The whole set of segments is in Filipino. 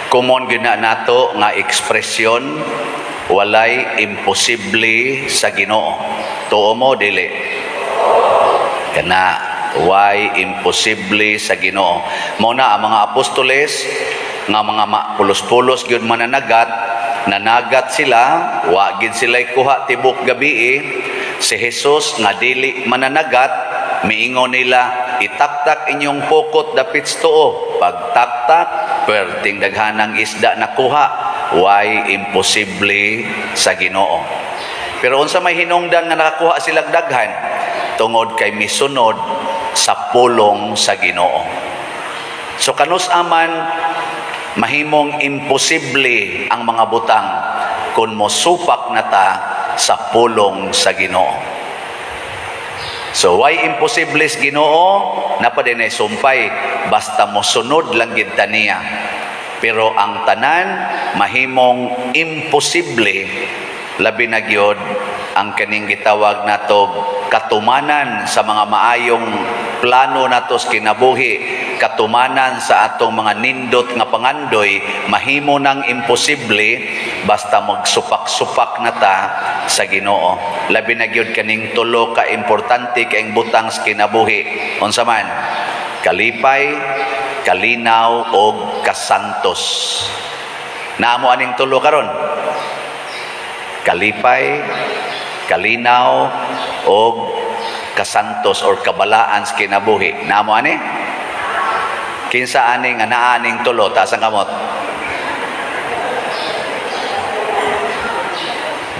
Common gina nato nga ekspresyon, walay imposible sa Ginoo. Tuo mo dili? Kana why imposible sa Ginoo. Mao na ang mga apostoles nga mga pulos-pulos gyud nanagat sila, wa gid sila kuha tibok gabi. Si Jesus nga dili mananagat, miingon nila, itaktak inyong pokot dapit tuo. Pagtaktak, perting daghanang isda nakuha. Why imposible sa Ginoo. Pero unsa may hinungdan nga nakakuha silang daghan? Tungod kay misunod sa pulong sa Ginoo. So kanus aman mahimong imposible ang mga butang kung mosupak na ta sa pulong sa Ginoo. So why imposible sa Ginoo? Napadin ay sumpay basta mosunod lang gid ta niya. Pero ang tanan mahimong imposible, labi na gyud ang kaning gitawag nato katumanan sa mga maayong plano nato sa kinabuhi, katumanan sa atong mga nindot nga pangandoy, mahimo nang imposible basta magsupak-supak na ta sa Ginoo. Labi na gyud kaning tulo ka importante kaing butang sa kinabuhi. Unsa man? Kalipay, kalinaw o kasantos. Naamo aning tulo karon? Kalipay, kalinaw o kasantos or kabalaan sa kinabuhi. Naamo ani? Kinsa aning anaaning tulo taas ang kamot?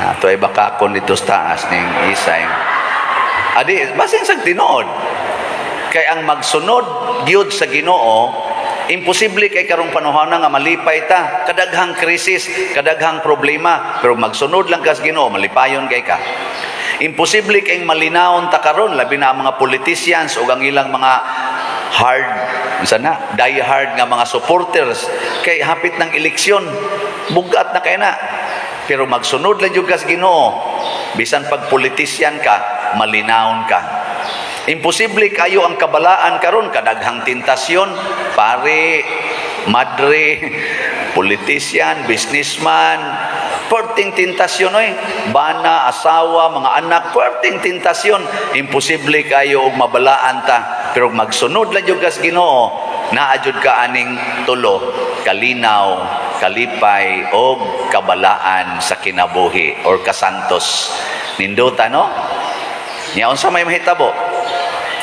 Ato ay baka kon dito sa taas ning isay. Adi, basin sa tinuod. Kay ang magsunod gyud sa Ginoo, imposible kay karong panahon nga malipay ta. Kadaghang krisis, kadaghang problema, pero magsunod lang ka sa Ginoo, malipayon kay ka. Imposible kay malinawon ta karon, labi na ang mga politicians o ang ilang mga die hard nga mga supporters kay hapit ng eleksyon, bugat na kay na. Pero magsunod lang jud ka sa Ginoo, bisan pag politician ka, malinawon ka. Imposible kayo ang kabalaan karon, kadaghang tentasyon, pare, madre, politician, businessman, perting tentasyon oy, bana, asawa, mga anak, perting tentasyon. Imposible kayo og mabalaan ta, pero magsunod lang jud kas Ginoo, naadjud ka aning tulo, kalinaw, kalipay og kabalaan sa kinabuhi or kasantos. Ninduta no? Nya unsa may mahitabo?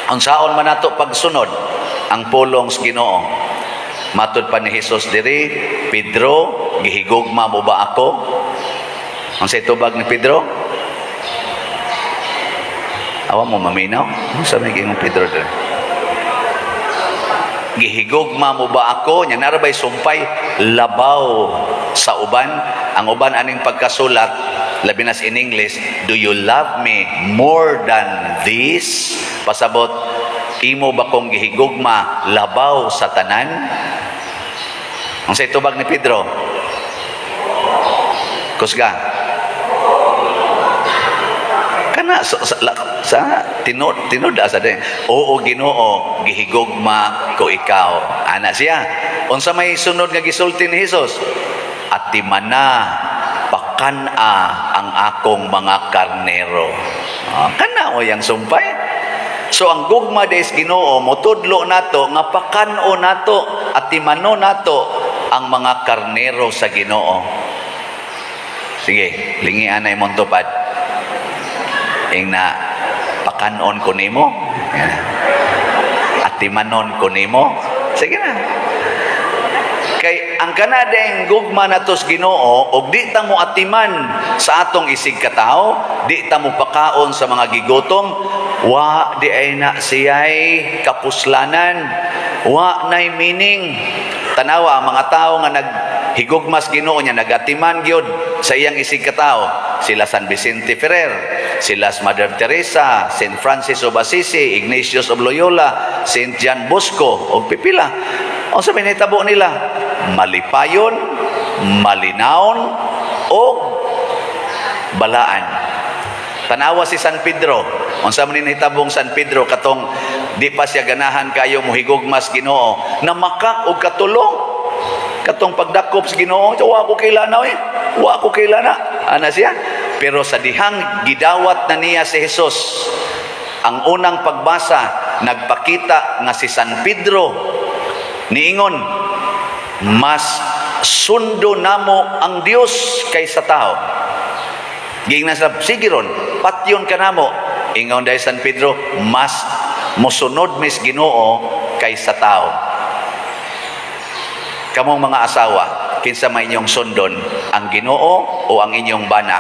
Unsaon man nato pagsunod ang pulong sa Ginoo. Matud pa ni Jesus diri, Pedro, gihigugma mo ba ako? Ang sa itubag ni Pedro? Awa mo maminaw? Ano sabi ng Pedro diri? Gihigugma mo ba ako? Nya narabay sumpay, labaw sa uban. Ang uban aning pagkasulat, labi na in English, do you love me more than this? Pasabot, imo ba kong gihigugma labaw sa tanan? Ang sa itubag ni Pedro? Kusga? Kana sa tinod asa din. Oo Ginoo, gihigugma ko ikaw. Ana siya. Unsa may sunod nga gisulti ni Jesus? Atimana pakana ang akong mga karnero. Kana o yang sumpay. So ang gugma des Ginoo motudlo nato nga pakano nato at timano nato ang mga karnero sa Ginoo. Sige, lingian na imong tupad. Ing na pakanon ko nimo. At timanon ko nimo. Sige na. Kay ang kanadeng gugma nato sa Ginoo og di ta mo atiman sa atong isig katao, di ta mo pakaon sa mga gigutom, wa di ay na siyay kapuslanan, wa nay meaning. Tanawa ang mga tao nga naghigugmas Ginoo niya, nagatiman gyud sa iyang isig katao, sila San Vicente Ferrer, sila Mother Teresa, Saint Francis of Assisi, Ignatius of Loyola, Saint John Bosco og pipila. O sa pinitabo nila, malipayon, malinaon o balaan. Tanawa si San Pedro. Unsa man hitabong San Pedro katong di pa siya ganahan kayo mohigugmas Ginoo, namakak og katulong. Katong pagdakop sa Ginoo, wa ko kailana eh. Wa ko kailana. Ana siya. Pero sa dihang gidawat na niya si Jesus, ang unang pagbasa, nagpakita nga si San Pedro, niingon, mas sundo namo ang Dios kaysa tao. Ging na sa, sige ron, patyon ka namo. Ingon dahil San Pedro, mas musunod mis Ginoo kaysa tao. Kamong mga asawa, kinsa may inyong sundon, ang Ginoo o ang inyong bana?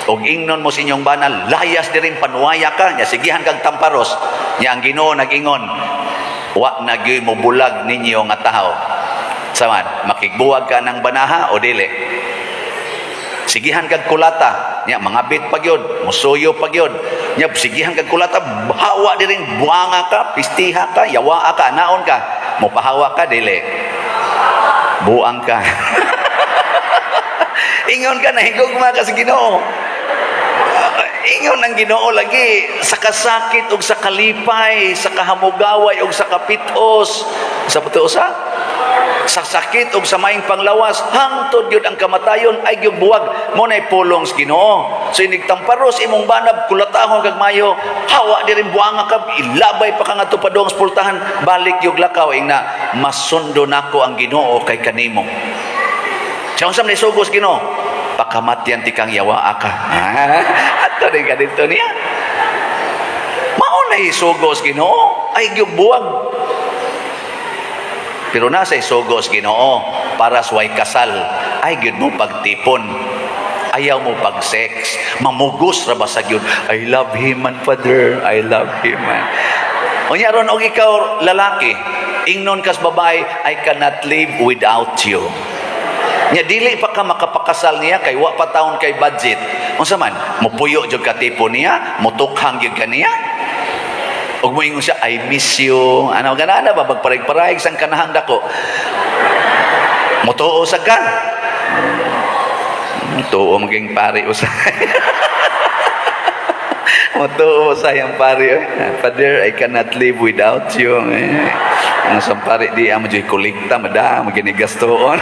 Og ingnon mo sa inyong bana, layas di rin panuwaya ka, nya sigihan kag tamparos, nya ang Ginoo nag-ingon, wa nagyoy mo bulag ninyo nga tao. Saman, makigbuwag ka ng banaha o dili? Sigihan kag kulata, nya mangabit pag yun, musuyo pag yun, nya sigihan kag kulata, hawa di rin, buanga ka, pistiha ka, yawa ka, naon ka, mupahawa ka, dili? Buang ka. Ingon ka na, higugma ka sa Ginoo. Ingon ang Ginoo lagi sa kasakit o sa kalipay, sa kahamugaway o sa kapitos, sa putusa, sa sakit o sa maing panglawas, hangtod yun ang kamatayon ay yung buwag mo na pulong sa Ginoo. So inigtamparos imong banab, kulatahon kag mayo, hawa di rin buanga ka, ilabay pa ka nga tupadong sa pultahan, balik yung lakaw, ing na masundo nako ang Ginoo kay kanimo. Siya unsam ni sugos Ginoo, pakamatyan ti kang yawa ka. Ato rin ka dito niya. Mauna isugos Ginoo, ay buwag. Pero nasa isugos Ginoo, para suway kasal, ay gyud mo pagtipon. Ayaw mo pag-sex. Mamugos ra ba sa gyud? I love him man, Father. I love him man. Unya ron og ikaw lalaki, ingnon kas babae, I cannot live without you. Nya dili pa ka makapakasal niya kay wa pa taon kay budget. Unsa man, mupuyo jud ka tipo niya, mutukhang jud kaniya. Og moingon siya, I miss you. Ano ganana ba bagparayg-parayg sang kanahang dako. Mutuo sa ka. Mutuo maging pare usay. Mutuo sayang pare. Father, I cannot live without you. Ang sampare di amo jud kolekta mada maginigastoon.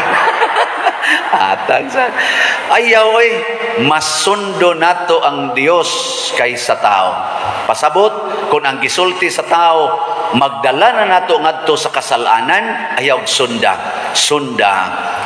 Atag sa ayaw masundo nato ang Dios kaysa tao. Pasabot kung ang gisulti sa tao magdala na nato ngadto sa kasalanan, ayaw sunda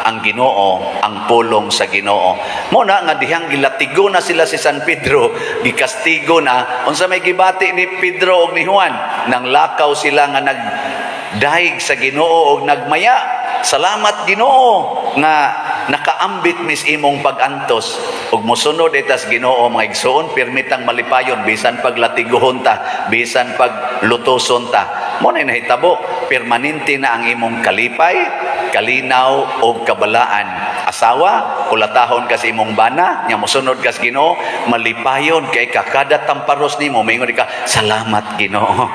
ang Ginoo, ang pulong sa Ginoo. Muna nga dihang gilatigo na sila si San Pedro, gikastigo na unsa may gibati ni Pedro ug ni Juan, nang lakaw sila nga nagdaig sa Ginoo ug nagmaya. Salamat Ginoo nga nakaambit mis imong pag-antos ug mosunod itas Ginoo mga igsoon, permitang malipayon bisan paglatigohon ta, bisan paglutoson ta. Mo na nahitabo permanente na ang imong kalipay, kalinaw ug kabalaan. Asawa, kulatahon ka sa imong bana, nya mosunod ka sa Ginoo, malipayon kay kada tamparos nimo moingon ka, salamat Ginoo.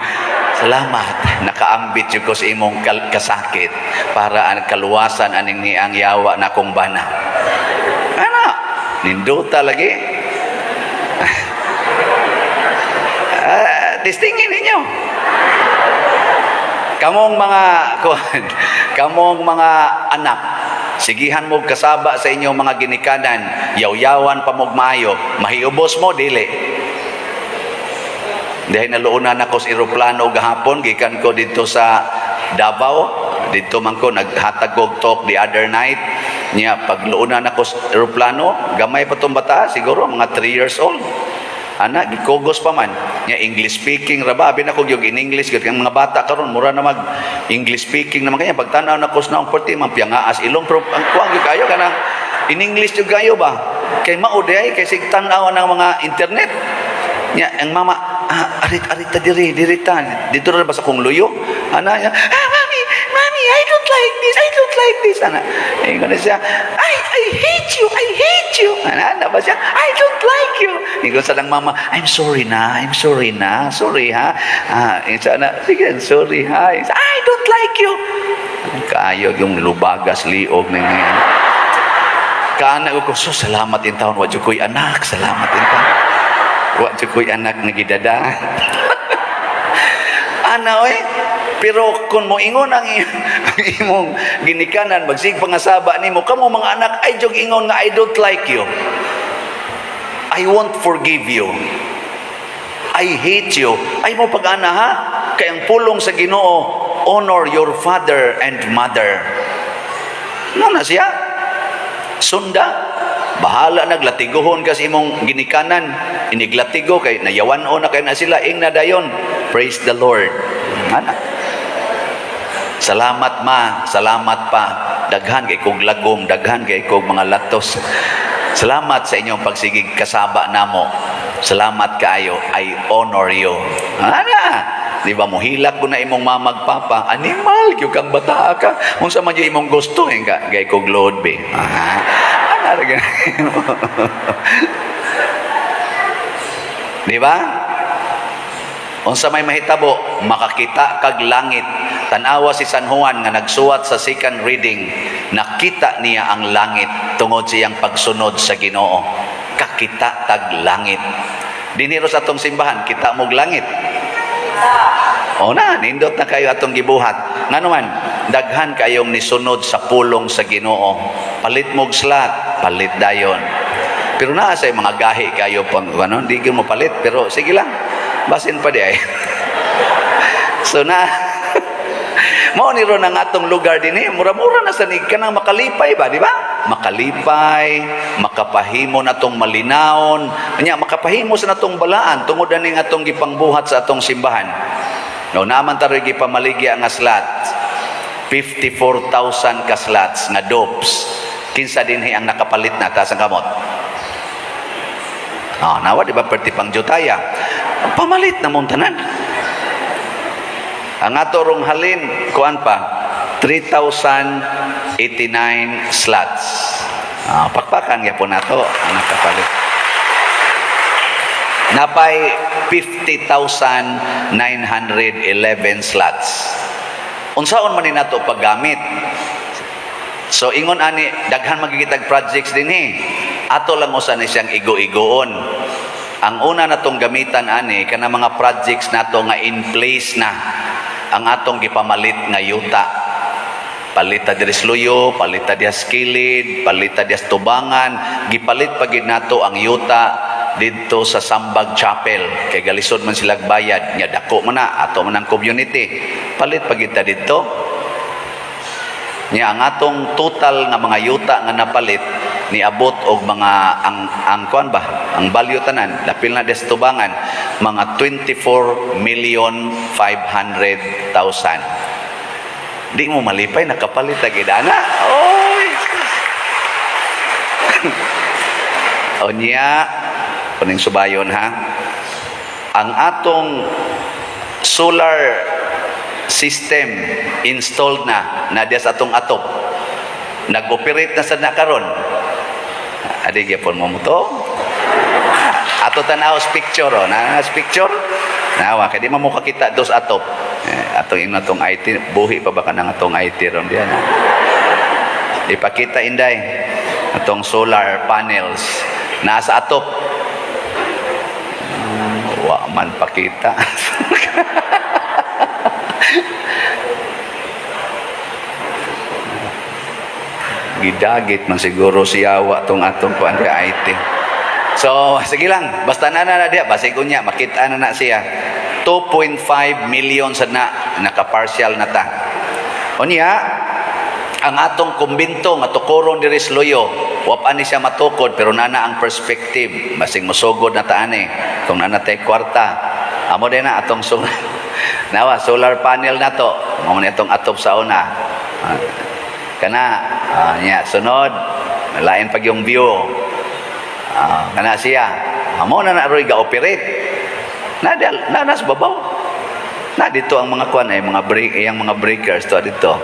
Salamat, nakaambit yun ko sa imong kasakit para ang kaluwasan aning ni ang yawa na kong bana. Ano? Ninduta lagi. Distingin ninyo. Kamong mga anak, sigihan mo kasaba sa inyong mga ginikanan, yaw-yawan pa mo maayo, mahiubos mo, dili. Dahil naluunan ako sa aeroplano gahapon, gikan ko dito sa Davao, dito man ko naghatag og talk the other night. Nya pagluunan ako sa aeroplano, gamay pa tong bata, siguro mga 3 years old. Ana gikugos pa man. Nya English speaking ra ba, abi na ko yung in English gid ang mga bata karon mura na mag English speaking naman kanya pagtanaw na ko sa naong porti man piangaas ilong pero ang kuwang gyud kayo kanang in English jud kayo ba. Kay mao day kay sig tan-aw ng mga internet. Nya ang mama arita diritan dito ra ba sa kong luyo ana niya mommy I don't like this ana ingon siya I hate you ana ba siya I don't like you ingon sa lang mama I'm sorry na sorry ha isa na sige sorry ha I don't like you kaayo yung lubagas liog ning kana ko so salamat in taon wa jud koy anak salamat in taon wa jud koy anak nga gidada ana Pero kung mo ingon ang, ang imong ginikanan, magsig pangasaba nimo, kamo mga anak, ay jog ingon nga, I don't like you. I won't forgive you. I hate you. Ay mo pag-ana ha? Kay ang pulong sa Ginoo, honor your father and mother. Ano na siya? Sunda. Bahala naglatiguhon kasi imong ginikanan. Iniglatigo kay nayawan-o na kay na sila. Ing na dayon. Praise the Lord. Ana. Salamat ma. Salamat pa. Daghan kay kog lagom. Daghan kay kog mga latos. Salamat sa inyong pagsigig kasaba namo. Salamat kaayo. I honor you. Ana. Di ba mo hilak ko na imong mamagpapa. Animal. Kyo kang bata ka. Kung sa man yung imong gusto. Gay kog load be. Di ba? Unsa may mahitabo, makakita kag langit. Tanawa si San Juan nga nagsuwat sa second reading, nakita niya ang langit tungod siyang pagsunod sa Ginoo. Kakita kag langit. Diniro sa atong simbahan, kita mog langit. O na, nindot na kayo atong gibuhat. Nga naman, daghan kayong nisunod sa pulong sa Ginoo. Palit mog slat, palit dayon. Pero naa sa mga gahi kayo pang ano, di mo palit, pero sige lang. Basin pa di ay. So na, mao ni ron ang atong lugar din mura-mura na sanig ka nang makalipay ba, di ba? Makalipay, makapahimo na tong malinawon, nya makapahimo sa natong balaan tungod ani nga atong gipangbuhat sa atong simbahan. No, naman tayo gipamaligya nga slat. 54,000 ka slots nga dopes. Kinsa dinhi ang nakapalit na ta sa kamot. Nawa di ba perti pang jutaya. Pamalit na mong tanan. Ang ato rong halin, kuan pa, 3,089 slots. Pakpakan yapon nato ang nakapalit. Napay 50,911 slots. Unsaon man ni nato paggamit? So ingon ani daghan magigitag projects dinhi. Ato lang usa ni siyang igo-igoon. Ang una natong gamitan ani kana mga projects nato nga in place na ang atong gipamalit nga yuta. Palita diri Luyo, palita dias Kilid, palita dias Tubangan, gipalit pagid nato ang yuta dito sa Sambag Chapel. Kay galisod man sila bayad, nya dako man na ato man ang community. Palit pagid ta dito. Nya ang atong total nga mga yuta nga napalit niabot og mga ang kuan ba ang value tanan lapil na des Tubangan mga 24,500,000. Di mo malipay nakapalit agid ana. Oy. Onya kuning subayon ha. Ang atong solar system installed na diya sa atong atop. Nag-operate na sad na karon. Adi gyapon mo to. Ato tanaw picture picture. Nawa kay di mo makita dos atop. Atong inatong IT buhi pa ba kanang atong IT ron diyan. Ipakita inday atong solar panels nasa atop. Wa man pakita. Gidagit man siguro siyawa tong atong kuan kay IT. So sige lang basta na dia basig unya makita na siya 2.5 million sad na naka-partial na ta. Unya ang atong kumbinto nga tukuron diri sa Luyo wa pa ni siya matukod pero nana ang perspective basig mosugod na ta ani kung nana tay kwarta amo din na atong nawa solar panel na to mo ni atong atop sa una kana nya sunod lain pag yung view kana siya amo na roy ga operate na nas babaw na dito ang mga kuan ay mga mga breakers to dito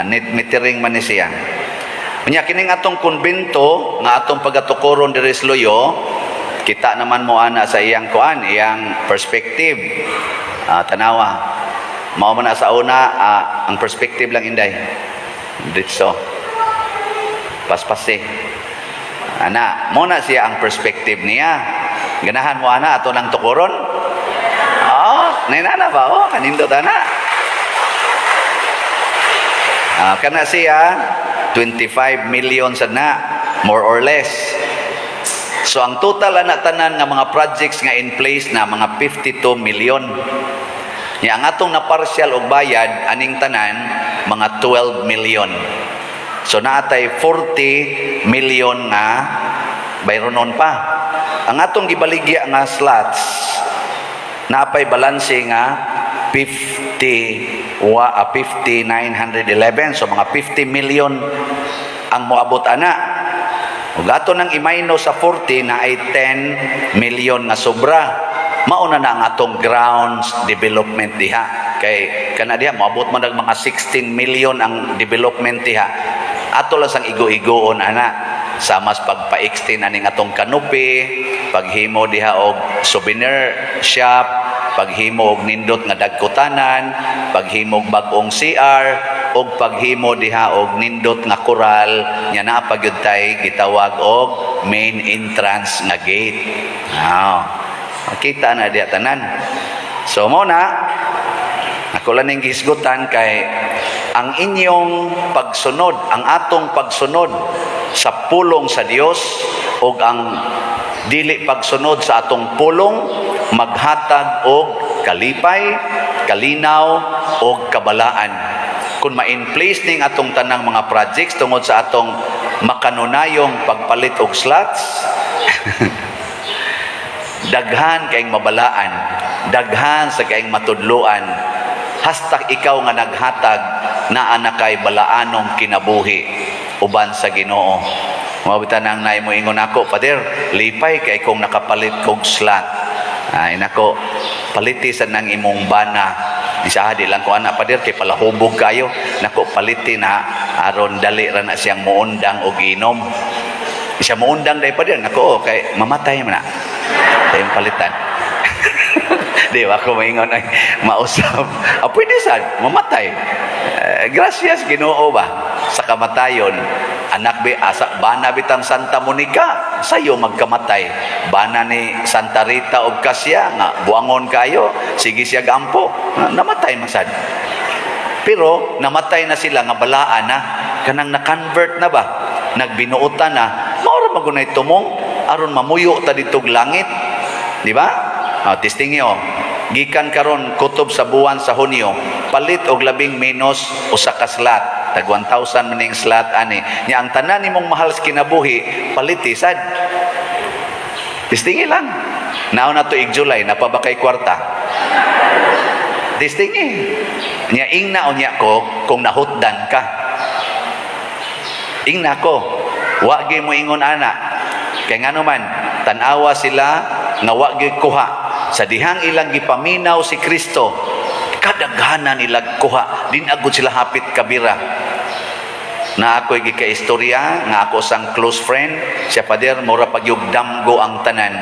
net metering man ni siya unya kining atong kumbento nga atong pagatukoron diri sa Luyo kita naman mo ana sa iyang kuan iyang perspective tanawa mao man na sa una ang perspective lang inday dito paspase ana mo na siya ang perspective niya ganahan mo ana ato lang tukuron nainana ba kanindot ana Kana siya 25 million sad na, more or less. So ang total ana tanan nga mga projects nga in place na mga 52 million. Ya ang atong na partial og bayad aning tanan mga 12 million. So naatay 40 million nga bayronon pa. Ang atong gibaligya nga slots naapay balanse nga 5911, so mga 50 million ang moabot ana. Ug ato nang imayno sa 40 na ay 10 million nga sobra. Mauna na ang atong grounds development diha. Kay kana diha moabot man og mga 16 million ang development diha. Ato lang sang igo-igoon ana. Samas pagpa-extend aning atong canopy, paghimo diha og souvenir shop, paghimo og nindot nga dagkutanan, paghimo og bag-ong CR, og paghimo diha og nindot nga koral nya naa pagyud tay gitawag og main entrance nga gate. Makita na diha tanan. So mo na ako lang ning gisgutan kay ang inyong pagsunod, ang atong pagsunod sa pulong sa Dios ug ang dili pagsunod sa atong pulong maghatag og kalipay, kalinaw og kabalaan. Kung ma-in place ning atong tanang mga projects tungod sa atong makanunayong pagpalit og slots, daghan kaayong mabalaan, daghan sa kaayong matudloan, hasta ikaw nga naghatag na anakay balaanong kinabuhi uban sa Ginoo. Mabitan nang naay mo ingon ako, Pader, lipay kay kung nakapalit kog slot. Ay nako, paliti sa nang imong bana. Isa di lang ko anak Pader kay palahubog kayo. Nako paliti na aron dali ra na siyang muundang og inom. Isa muundang dai Pader, nako kay mamatay man na. Kay palitan. Di ba ko maingon ay mausap. Pwede sad mamatay. Gracias Ginoo ba sa kamatayon. Anak be asa bana bitang Santa Monica sayo magkamatay. Bana ni Santa Rita og Kasya nga buangon kayo, sige siya gampo. Namatay masad. Pero namatay na sila nga balaan na kanang na-convert na ba? Nagbinuotan na. Mao ra magunay tumong aron mamuyo ta didtog langit. Di ba? Testingyo. Gikan karon kutob sa buwan sa Hunyo, palit og labing menos usa ka slot. Tag 1,000 maning slot ani. Nya ang tanan nimong mahal sa kinabuhi, paliti sad. Testingi lang. Naon na to July, napabakay kwarta. Testingi. Nya ingna unya ko kung nahutdan ka. Ingna ko, wa gyud mo ingon ana. Kay ngano man, tan-awa sila nga wa gyud kuha sa dihang ilang gipaminaw si Kristo. Kadaghanan nila kuha, din agud sila hapit kabira. Na ako'y gikaistorya, nga ako sang close friend, siya Pader, mura pagyugdamgo ang tanan.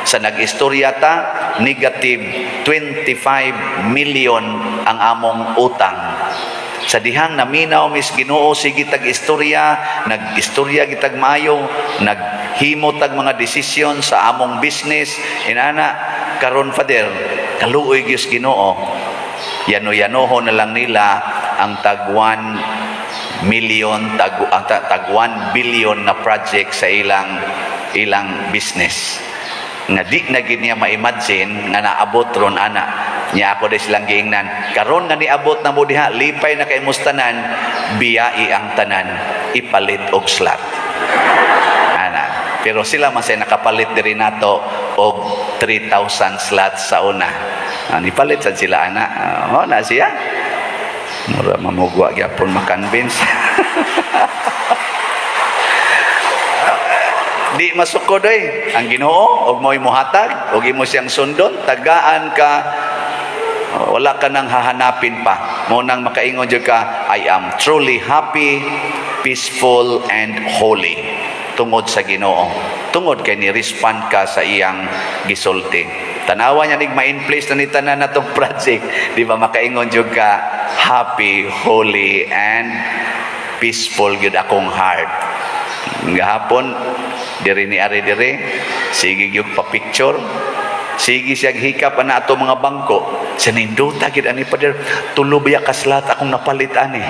Sa nag-istorya ta, negative 25 million ang among utang. Sa dihang naminaw mis Ginoo sige tag istorya, nag-istorya gitag maayo, naghimo tag mga desisyon sa among business, inana karon Pader, kaluoy gyud Ginoo. Yano-yanoho na lang nila ang tag 1 million, tag 1 billion na project sa ilang business. Nga di na gid niya ma-imagine nga naabot ron ana. Nya ako des lang giingnan. Karon nga niabot na mo diha, lipay na kay mustanan, biyai ang tanan, ipalit og slot. Ana. Pero sila man say nakapalit diri nato og 3,000 slots sa una. Nipalit sad sila ana. Na siya. Mura mamugwa gyapon makonvince. Di masukod ang Ginoo og mo'y muhatag og imo siyang sundon, tagaan ka, wala ka nang hahanapin pa. Mo nang makaingon jud ka, I am truly happy, peaceful and holy tungod sa Ginoo. Tungod kay ni respond ka sa iyang gisulti. Tanawa niya nig ma-in place na ni tanan natong project, di ba makaingon jud ka, happy, holy and peaceful gyud akong heart. Gahapon diri ni ari diri sige gyud pa picture Sige siya hikap na ato mga bangko. Sa ninduta gid ani pader, tulo biya kaslat akong napalit ani.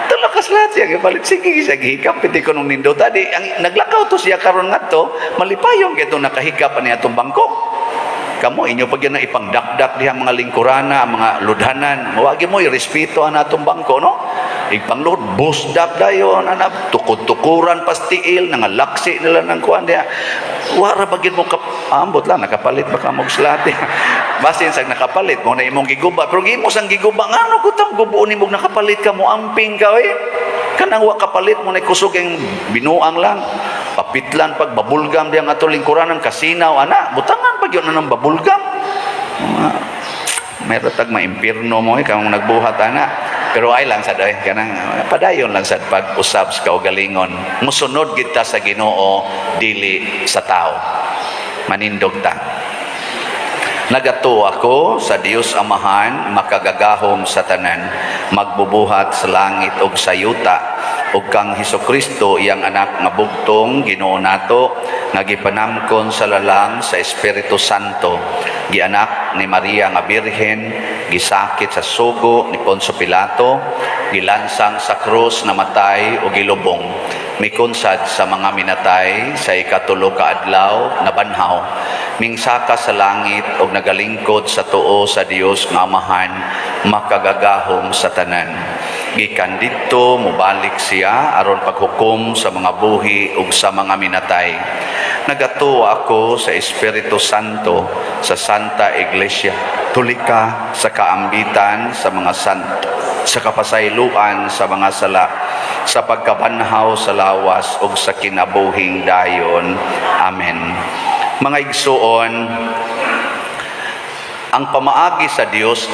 Tulo kaslat siya gipalit. Sige siya hikap piti ko nung ninduta di ang naglakaw to siya karon ngadto, malipayong kito nakahikap ani atong bangko. Kamo inyo pag yan ipangdakdak diha mga lingkurana, mga ludhanan, mawagi mo irespeto ang atong bangko, no? Ipangload, busdak dayon, tukod-tukuran, pastiil, nangalaksi nila ng kuwan diha. Wara bagid mo ambot lang, nakapalit baka mo slate. Basin sa nakapalit mo na imong giguba, pero gimo sang giguba, ngano kutang gubuon imong nakapalit ka mo, amping ka, kanang wa kapalit mo na kusog yung binuang lang. Papitlan pag babulgam diang ato lingkuranan kasinaw ana butangan pag yun ng babulgam meron tag maimpirno mo kang nagbuhat ana pero ay lang sad kanang padayon lang sad pag usab sa kaugalingon musunod kita sa Ginoo dili sa tao manindog ta. Nagato ako sa Dios Amahan makagagahom sa tanan magbubuhat sa langit ug sa yuta ug kang Hesukristo iyang anak nga bugtong Ginoo nato nga gipanamkon sa lalang sa Espiritu Santo gianak ni Maria nga birhen gisakit sa sugo ni Poncio Pilato gilansang sa krus namatay ug gilubong mikunsad sa mga minatay sa ikatulo ka adlaw nabanhaw mingsaka sa langit ug nagalingkod sa tuo sa Dios nga Amahan makagagahom sa tanan gikan didto mobalik siya aron paghukom sa mga buhi ug sa mga minatay. Nagatuo ako sa Espiritu Santo sa Santa Iglesia tulika sa kaambitan sa mga santo sa kapasayloan sa mga sala sa pagkabanhaw sa lawas ug sa kinabuhing dayon. Amen. Mga igsuon, ang pamaagi sa Dios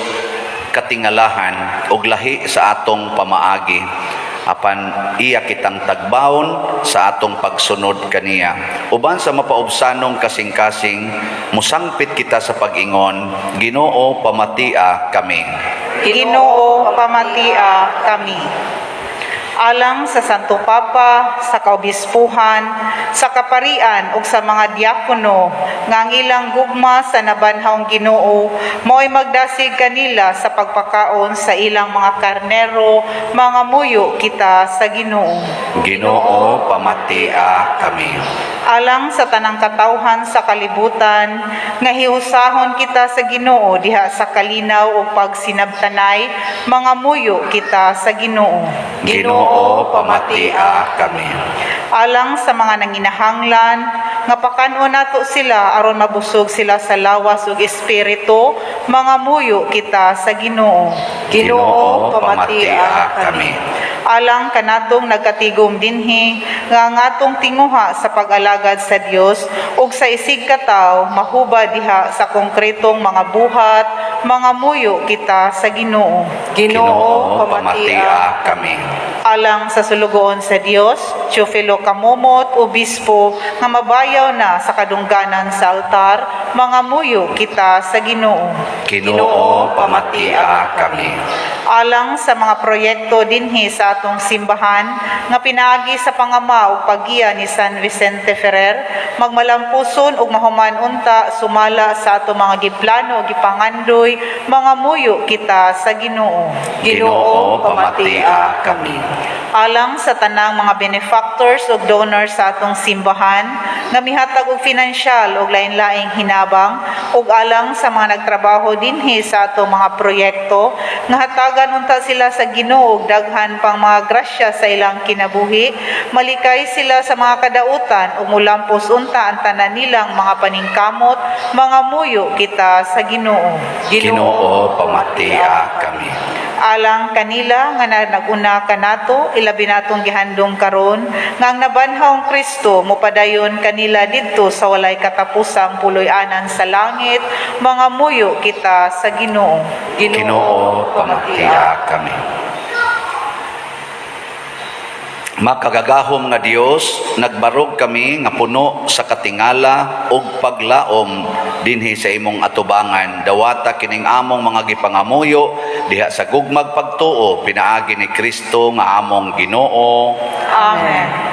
katingalahan og lahi sa atong pamaagi apan iya kitang tagbawon sa atong pagsunod kaniya uban sa mapaubsanong kasing-kasing musangpit kita sa pag-ingon Ginoo pamatia kami. Ginoo pamatia kami. Alang sa Santo Papa, sa kaobispuhan, sa kaparian ug sa mga diakono nga ang ilang gugma sa nabanhawng Ginoo mao'y magdasig kanila sa pagpakaon sa ilang mga karnero, mga muyo kita sa Ginoo. Ginoo pamatia kami. Alang sa tanang katawhan sa kalibutan nga hiusahon kita sa Ginoo diha sa kalinaw ug pagsinabtanay, mga muyo kita sa Ginoo. Ginoo pamatia kami. Alang sa mga nanginahanglan nga pakanon nato sila aron mabusog sila sa lawas ug espiritu, mga muyo kita sa Ginoo. Ginoo pamatia kami. Alang kanatong nagkatigom dinhi nga ang atong tinguha sa pag-alagad sa Dios ug sa isig kataw mahuba diha sa konkretong mga buhat, mga muyo kita sa Ginoo. Ginoo pamatia kami. Alang sa sulugoon sa Dios, Teofilo Kamomot, obispo nga mabayaw na sa kadungganan sa altar, mga muyo kita sa Ginoo. Ginoo pamatia kami. Alang sa mga proyekto dinhi sa atong simbahan nga pinaagi sa pangama ug paggiya ni San Vicente Ferrer, magmalampuson ug mahuman unta sumala sa atong mga giplano ug gipangandoy, mga muyo kita sa Ginoo. Ginoo pamatia kami. Alang sa tanang mga benefactors ug donors sa atong simbahan nga mihatag og pinansyal ug lain-laing hinabang ug alang sa mga nagtrabaho dinhi sa atong mga proyekto nga hatagan unta sila sa Ginoo ug daghan pang mga grasya sa ilang kinabuhi, malikay sila sa mga kadautan ug mulampos unta ang tanan nilang mga paningkamot, mga muyo kita sa Ginoo. Ginoo pamatia kami. Alang kanila nga naguna kanato ilabi natong gihandom karon nga ang nabanhawng Kristo mopadayon kanila didto sa walay katapusang puloy-anan sa langit, mga muyo kita sa Ginoo. Ginoo pamatia kami. Makagagahom nga Dios, nagbarog kami nga puno sa katingala ug paglaom dinhi sa imong atubangan. Dawata kining among mga gipangamuyo diha sa gugmag pagtuo pinaagi ni Kristo nga among Ginoo. Amen.